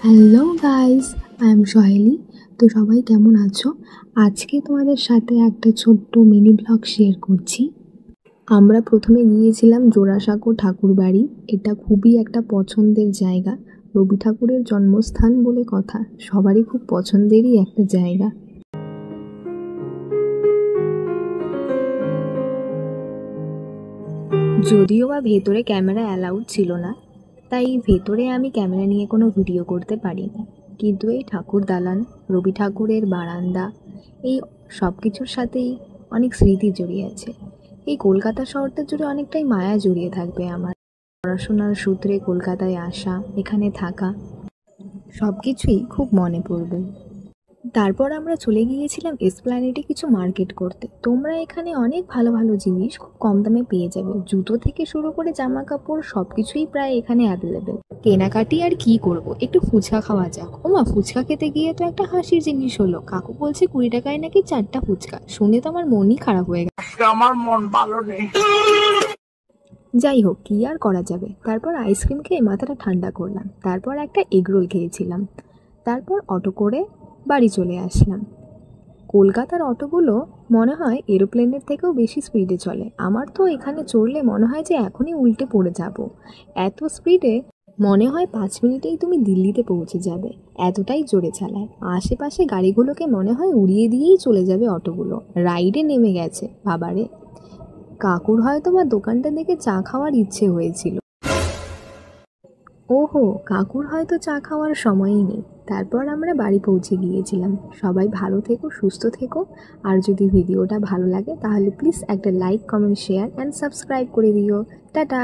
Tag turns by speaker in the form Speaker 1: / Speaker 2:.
Speaker 1: Hello guys, I am Soheli. তো সবাই কেমন আছো? আজকে তোমাদের সাথে একটা ছোট্ট মিনি ব্লগ শেয়ার করছি। আমরা প্রথমে গিয়েছিলাম জোড়াসাঁকো ঠাকুর বাড়ি। এটা খুবই একটা পছন্দের জায়গা। রবি ঠাকুরের জন্মস্থান বলে কথা, সবারই খুব পছন্দেরই একটা জায়গা। যদিও বা ভেতরে ক্যামেরা অ্যালাউড ছিল না, তাই ভেতরে আমি ক্যামেরা নিয়ে কোনো ভিডিও করতে পারিনি। কিন্তু এই ঠাকুর দালান, রবি ঠাকুরের বারান্দা, এই সব কিছুর সাথেই অনেক স্মৃতি জড়িয়ে আছে। এই কলকাতা শহরটা জুড়ে অনেকটাই মায়া জড়িয়ে থাকবে আমার। পড়াশোনার সূত্রে কলকাতায় আসা, এখানে থাকা, সব কিছুই খুব মনে পড়বে। তারপর আমরা চলে গিয়েছিলাম এসপ্ল্যানেডে কিছু মার্কেট করতে। তোমরা এখানে অনেক ভালো ভালো জিনিস খুব কম দামে পেয়ে যাবে। জুতো থেকে শুরু করে জামা কাপড় সব কিছুই প্রায় এখানে অ্যাভেলেবেল। কেনাকাটি আর কি করব, একটু ফুচকা খাওয়া যাক। ওমা, ফুচকা খেতে গিয়ে তো একটা হাসির জিনিস হলো। কাকু বলছে 20 টাকায় নাকি 4টা ফুচকা। শুনে তো আমার মনই খারাপ হয়ে গেল।
Speaker 2: আমার মন ভালো নেই।
Speaker 1: যাই হোক, কি আর করা যাবে। তারপর আইসক্রিম খেয়ে মাথাটা ঠান্ডা করলাম। তারপর একটা এগরোল খেয়েছিলাম। তারপর অটো করে বাড়ি চলে আসলাম। কলকাতার অটোগুলো মনে হয় এরোপ্লেনের থেকেও বেশি স্পিডে চলে। আমার তো এখানে চড়লে মনে হয় যে এখনই উল্টে পড়ে যাব। এত স্পিডে মনে হয় 5 মিনিটেই তুমি দিল্লিতে পৌঁছে যাবে, এতটাই জোরে চালায়। আশেপাশে গাড়িগুলোকে মনে হয় উড়িয়ে দিয়েই চলে যাবে অটোগুলো। রাইডে নেমে গেছে বাবারে। কাকুর হয়তো বা দোকানটা দেখে চা খাওয়ার ইচ্ছে হয়েছিল। ওহো, কাকুর হয়তো চা খাওয়ার সময়ই নেই। তারপর আমরা বাড়ি পৌঁছে গিয়েছিলাম। সবাই ভালো থেকো, সুস্থ থেকো। আর যদি ভিডিওটা ভালো লাগে তাহলে প্লিজ একটা like, comment, share and subscribe করে দিও। টাটা।